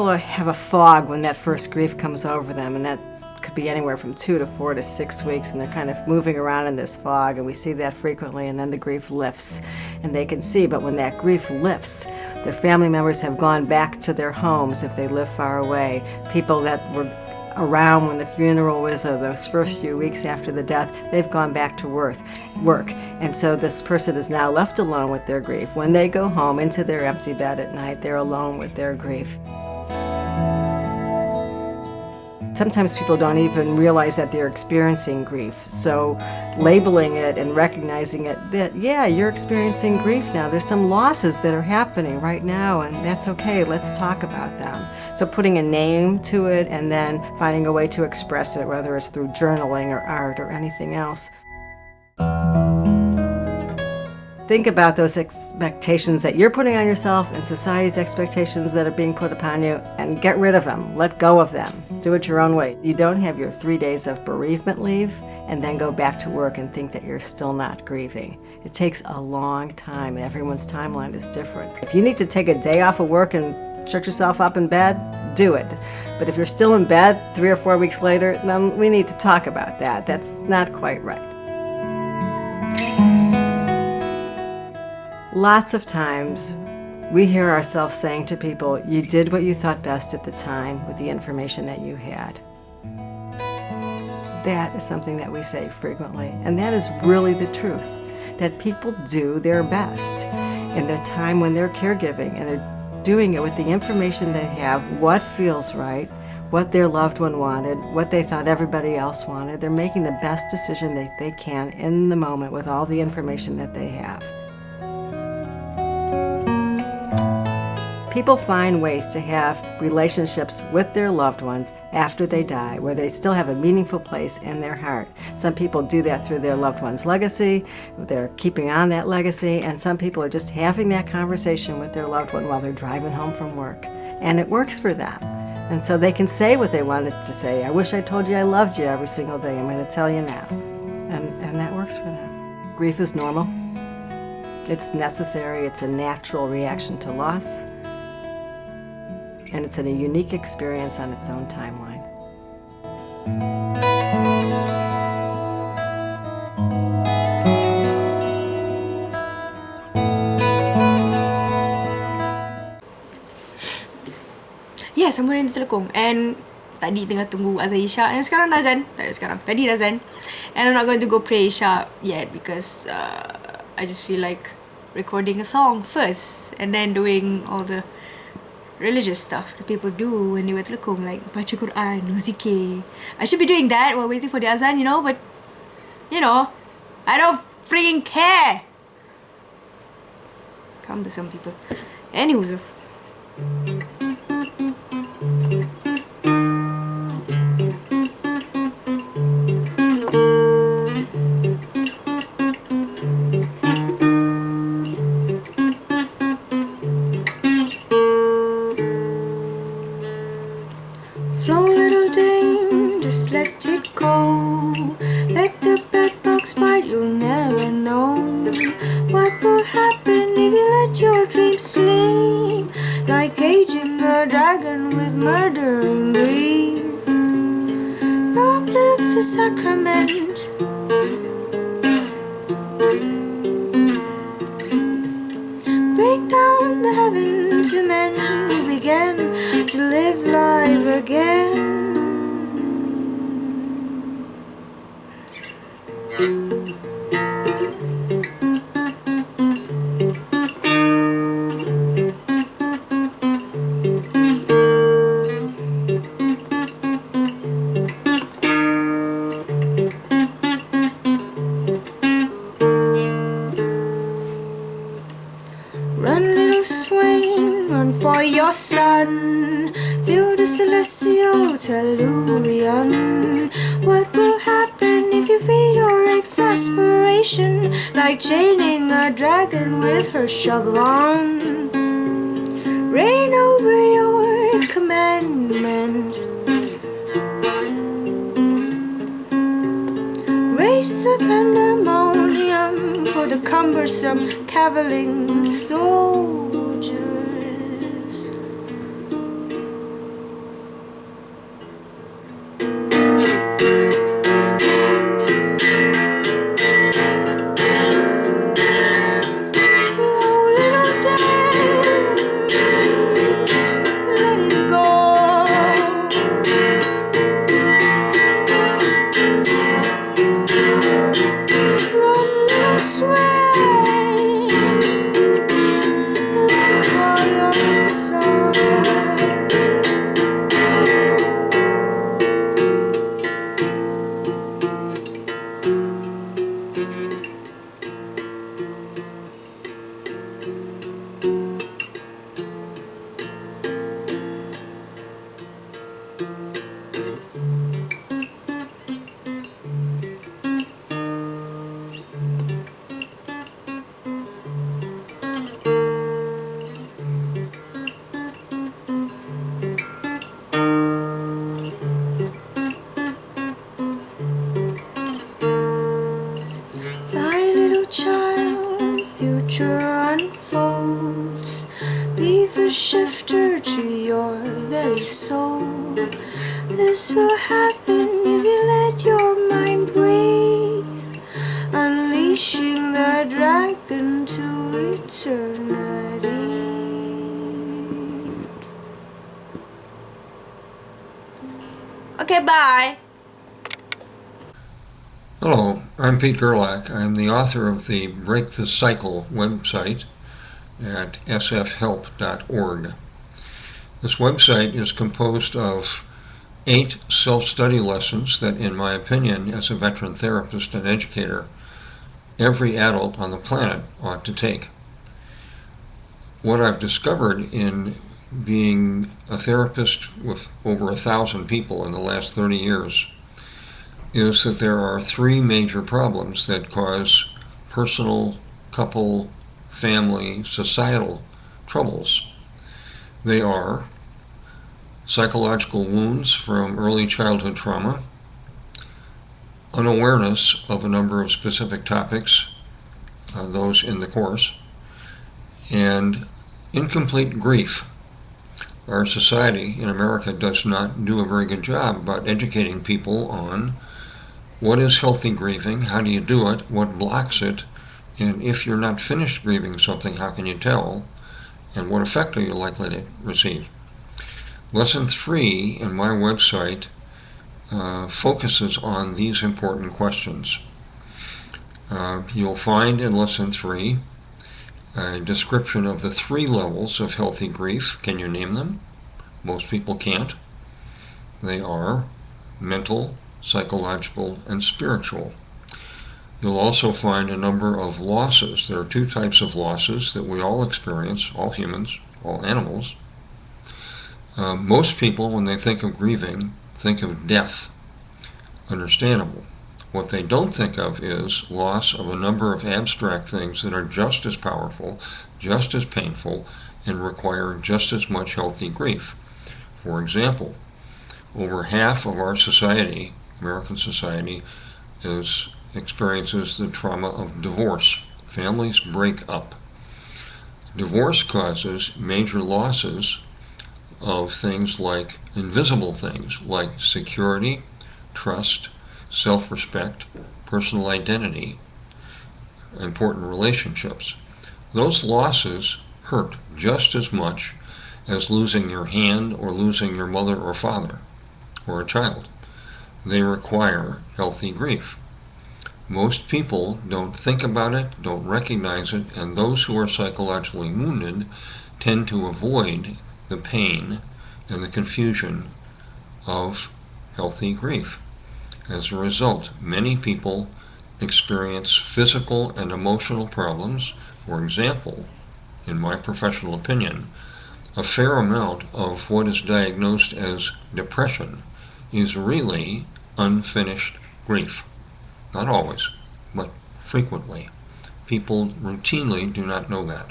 people have a fog when that first grief comes over them, and that could be anywhere from 2 to 4 to 6 weeks, and they're kind of moving around in this fog, and we see that frequently, and then the grief lifts, and they can see. But when that grief lifts, their family members have gone back to their homes if they live far away. People that were around when the funeral was, or those first few weeks after the death, they've gone back to work. And so this person is now left alone with their grief. When they go home into their empty bed at night, they're alone with their grief. Sometimes people don't even realize that they're experiencing grief. So labeling it and recognizing it, that, yeah, you're experiencing grief now. There's some losses that are happening right now, and that's okay. Let's talk about them. So putting a name to it and then finding a way to express it, whether it's through journaling or art or anything else. Think about those expectations that you're putting on yourself and society's expectations that are being put upon you, and get rid of them. Let go of them. Do it your own way. You don't have your 3 days of bereavement leave and then go back to work and think that you're still not grieving. It takes a long time. Everyone's timeline is different. If you need to take a day off of work and shut yourself up in bed, do it. But if you're still in bed 3 or 4 weeks later, then we need to talk about that. That's not quite right. Lots of times we hear ourselves saying to people, you did what you thought best at the time with the information that you had. That is something that we say frequently, and that is really the truth, that people do their best in the time when they're caregiving, and they're doing it with the information they have, what feels right, what their loved one wanted, what they thought everybody else wanted. They're making the best decision that they can in the moment with all the information that they have. People find ways to have relationships with their loved ones after they die, where they still have a meaningful place in their heart. Some people do that through their loved one's legacy. They're keeping on that legacy, and some people are just having that conversation with their loved one while they're driving home from work. And it works for them. And so they can say what they wanted to say. I wish I told you I loved you every single day. I'm going to tell you now. And that works for them. Grief is normal. It's necessary. It's a natural reaction to loss. And it's a unique experience on its own timeline. Yes, I'm wearing the telekung. And tadi tengah tunggu azan Isyak, and sekarang dah azan. Tak ada sekarang, tadi dah azan. And I'm not going to go pray Isyak yet because I just feel like recording a song first and then doing all the religious stuff that people do when they wear telekung, like baca Quran, zikir. I should be doing that while waiting for the azan, but I don't freaking care. Come to some people. Anywho. Flow, little dame, just let it go. Let the bedbugs bite, you'll never know what will happen if you let your dreams sleep. Like caging a dragon with murdering grief. Long live the sacrament. Bring down the heavens to men who began to live life again. Run, little swain, run for your son. Feel the celestial tellurian. What will happen if you feed your exasperation? Like chaining a dragon with her shovel on. Reign over your commandments. Raise the pandemonium for the cumbersome cavilling soldiers. future unfolds. Be the shifter to your very soul. This will happen if you let your mind breathe, unleashing the dragon to eternity. Okay, bye. Hello, I'm Pete Gerlach. I'm the author of the Break the Cycle website at sfhelp.org. This website is composed of 8 self-study lessons that, in my opinion, as a veteran therapist and educator, every adult on the planet ought to take. What I've discovered in being a therapist with over 1,000 people in the last 30 years is that there are 3 major problems that cause personal, couple, family, societal troubles. They are psychological wounds from early childhood trauma, unawareness of a number of specific topics, those in the course, and incomplete grief. Our society in America does not do a very good job about educating people on what is healthy grieving, how do you do it, what blocks it, and if you're not finished grieving something, how can you tell, and what effect are you likely to receive. Lesson 3 in my website focuses on these important questions. You'll find in Lesson 3 a description of the 3 levels of healthy grief. Can you name them? Most people can't. They are mental, psychological, and spiritual. You'll also find a number of losses. There are 2 types of losses that we all experience, all humans, all animals. Most people, when they think of grieving, think of death. Understandable. What they don't think of is loss of a number of abstract things that are just as powerful, just as painful, and require just as much healthy grief. For example, over half of our society, American society, experiences the trauma of divorce. Families break up. Divorce causes major losses of things like invisible things like security, trust, self-respect, personal identity, important relationships. Those losses hurt just as much as losing your hand or losing your mother or father or a child. They require healthy grief. Most people don't think about it, don't recognize it, and those who are psychologically wounded tend to avoid the pain and the confusion of healthy grief. As a result, many people experience physical and emotional problems. For example, in my professional opinion, a fair amount of what is diagnosed as depression is really unfinished grief. Not always, but frequently. People routinely do not know that.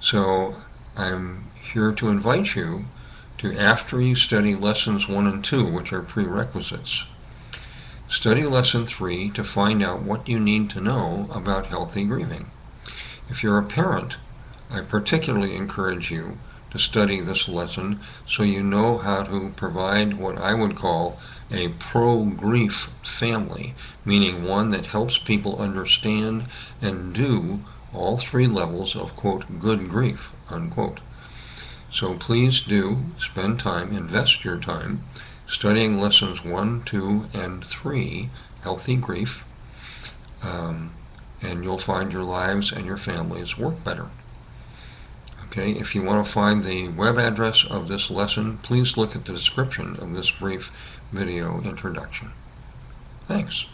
So I'm here to invite you to, after you study lessons 1 and 2, which are prerequisites, study lesson 3 to find out what you need to know about healthy grieving. If you're a parent, I particularly encourage you to study this lesson so you know how to provide what I would call a pro-grief family, meaning one that helps people understand and do all 3 levels of, quote, good grief, unquote. So please do spend time, invest your time, studying lessons 1, 2, and 3, healthy grief, and you'll find your lives and your families work better. Okay, if you want to find the web address of this lesson, please look at the description of this brief video introduction. Thanks.